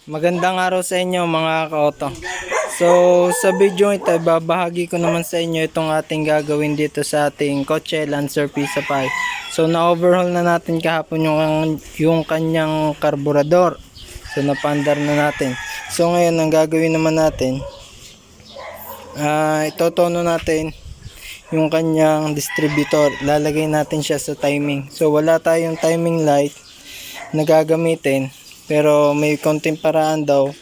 Magandang araw sa inyo mga ka-auto. So sa video ito, babahagi ko naman sa inyo itong ating gagawin dito sa ating kotse Lancer Pisa 5. So na-overhaul na natin kahapon yung kanyang karburador. So napandar na natin. So ngayon ang gagawin naman natin, itotono natin yung kanyang distributor. Lalagay natin siya sa timing. So wala tayong timing light na gagamitin. Pero may konting paraan daw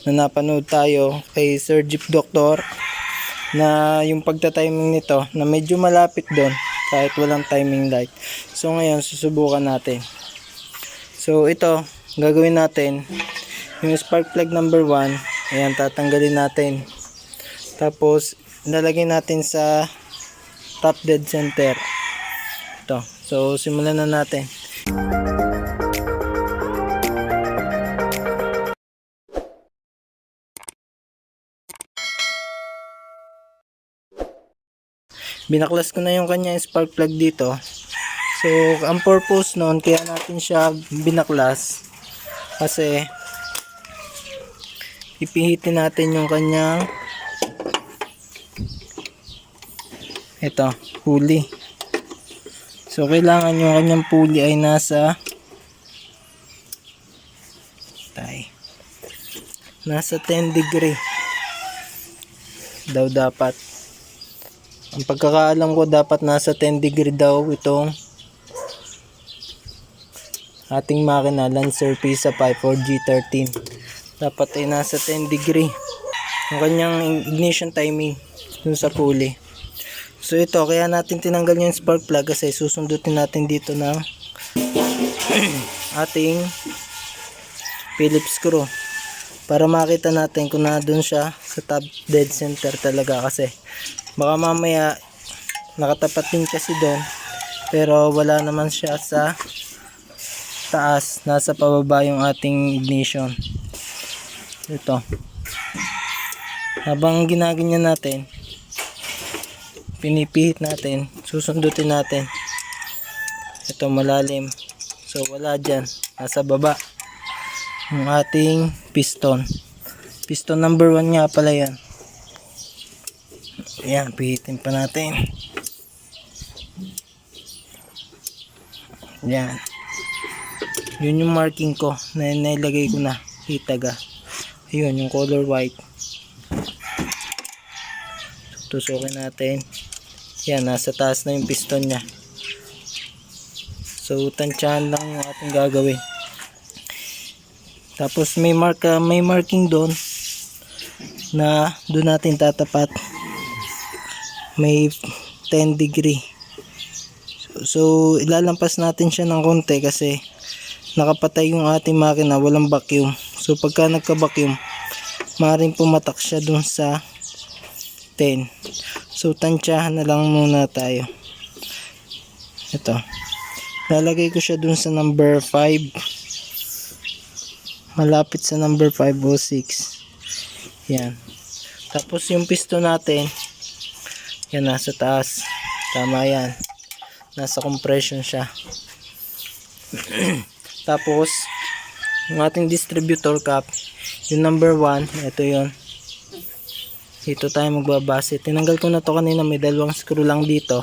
na napanood tayo kay Sir Jeep Doctor na yung pagta-timing nito na medyo malapit doon kahit walang timing light. So ngayon susubukan natin. So ito gagawin natin yung spark plug number 1. Ayan, tatanggalin natin. Tapos lalagay natin sa top dead center. Ito. So simulan na natin. Binaklas ko na yung kanyang spark plug dito. So, ang purpose noon, kaya natin siya binaklas kasi ipihitin natin yung kanyang pulley. So, kailangan yung kanyang pulley ay nasa 10 degree daw dapat. Ang pagkakaalam ko dapat nasa 10 degree daw itong ating makina Lancer Pisa 5 4G13. Dapat ay nasa 10 degree yung kanyang ignition timing dun sa pulley. So ito, kaya natin tinanggal yung spark plug kasi susundutin natin dito ng ating Phillips screw para makita natin kung na dun siya sa top dead center talaga, kasi baka mamaya nakatapat din kasi doon pero wala naman siya sa taas, nasa pababa yung ating ignition. Ito, habang ginaganyan natin, pinipihit natin, susundutin natin. Ito malalim, so wala dyan, nasa baba yung ating piston number 1 nga pala yan. Ayan, pihitin pa natin. Ayan. Yun yung marking ko na nailagay ko na. Hitaga. Ayun, yung color white. Tusukin natin. Ayan, nasa taas na yung piston nya. So, tansyahan lang yung ating gagawin. Tapos may marking doon na doon natin tatapat. May 10 degree. So ilalampas natin siya ng konti kasi nakapatay yung ating makina, walang vacuum. So pagka nagka-vacuum, maaaring pumatak siya dun sa 10. So tansyahan na lang muna tayo. Ito. Lalagay ko siya dun sa number 5. Malapit sa number 5 o 6. Yan. Tapos yung piston natin, yan, nasa taas. Tama yan. Nasa compression siya. Tapos, yung ating distributor cap, yung number 1, ito yun. Dito tayo magbabase. Tinanggal ko na to kanina. May dalawang screw lang dito.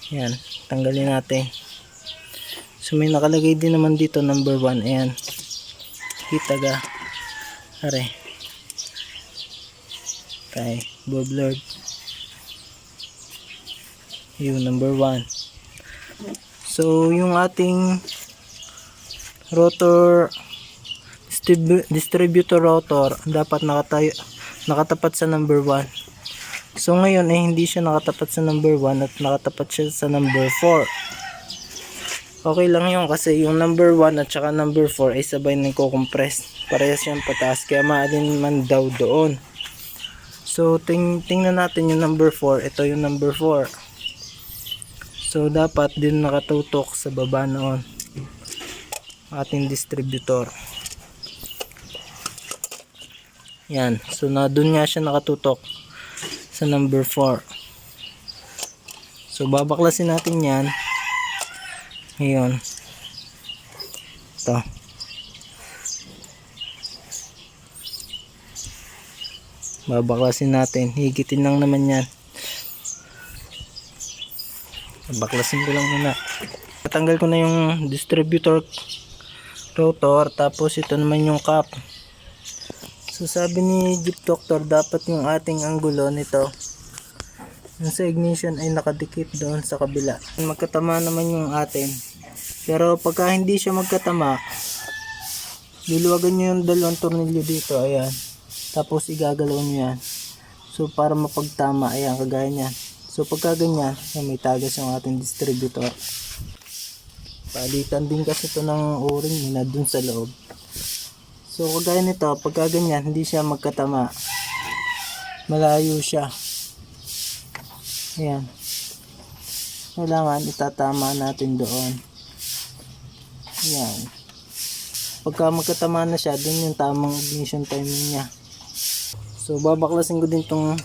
Yan. Tanggalin natin. So, may nakalagay din naman dito, number 1. Ayan. Hitaga. Are. Okay. Boblord. Yung number 1. So yung ating rotor distributor rotor dapat nakatapat sa number 1. So ngayon hindi siya nakatapat sa number 1 at nakatapat siya sa number 4. Okay lang yun kasi yung number 1 at saka number 4 ay sabay nagko-compress. Parehas yung pataas kaya maalin man daw doon. So tingnan natin yung number 4. Ito yung number 4. So dapat din nakatutok sa baba noon ating distributor. Yan. So na doon nga siya nakatutok sa number 4. So babaklasin natin yan. Ngayon. Ito. Babaklasin natin. Higitin lang naman yan. Baklasin ko lang muna. Tatanggal ko na yung distributor rotor. Tapos ito naman yung cap. So sabi ni Jeep Doctor, dapat yung ating anggulo nito yung sa ignition ay nakadikit doon sa kabila. Magkatama naman yung atin. Pero pagka hindi siya magkatama, luluwagan nyo yung dalawang tornilyo dito. Ayan. Tapos igagalaw nyo yan. So para mapagtama. Ayan, kagaya nyan. So pagka ganyan, may tagas yung ating distributor. Palitan din kasi ito ng o-ring na dun sa loob. So kagaya nito, pagka ganyan, hindi siya magkatama. Malayo siya. Ayan. Kailangan itatama natin doon. Ayan. Pagka magkatama na siya, dun yung tamang ignition timing niya. So babaklasin ko din tong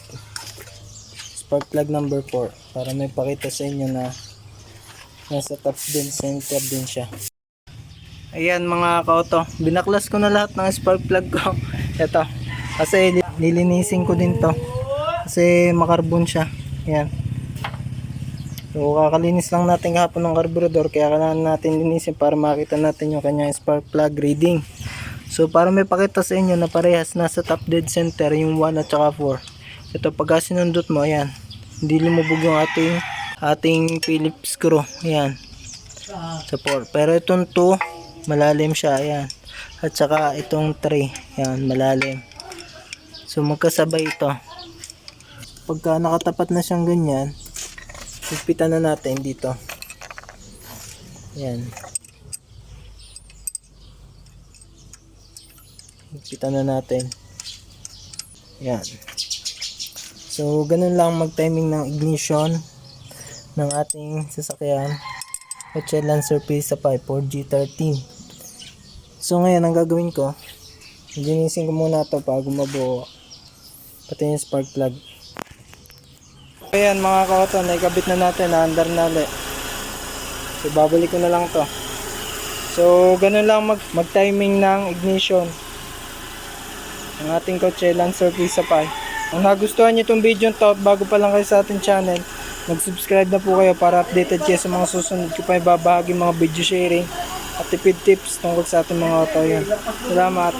spark plug number 4 para may pakita sa inyo na nasa top din, center din siya. Ayan mga ka-auto, binaklas ko na lahat ng spark plug ko. Ito, kasi nilinisin ko din to kasi makarbon siya. Ayan. So kakalinis lang natin kahapon ng carburetor, kaya kailangan natin linisin para makita natin yung kanyang spark plug reading. So para may pakita sa inyo na parehas nasa top dead center yung 1 at saka 4. Ito pagka sinundot mo, ayan, hindi lumubog yung ating Phillips screw. Ayan, sa 4. Pero itong 2 malalim siya. Ayan. At saka itong 3, ayan, malalim. So magkasabay ito. Pagka nakatapat na siyang ganyan, higpitan na natin dito. Ayan. Higpitan na natin. Ayan. So, ganun lang mag-timing ng ignition ng ating sasakyan. Kotse Lancer Pisa 5 4G13. So, ngayon, ang gagawin ko, linisin ko muna ito bago mabuo. Pati yung spark plug. Ayan mga ka-auto, naikabit na natin, na-under na ulit. So, babalik ko na lang to. So, ganun lang mag-timing ng ignition ng ating kotse Lancer Pisa 5. Kung nagustuhan nyo itong video to, bago pa lang kayo sa ating channel, mag-subscribe na po kayo para updated kayo sa mga susunod ko pa ibabahagi mga video sharing at tipid tips tungkol sa ating mga auto. Yan. Salamat!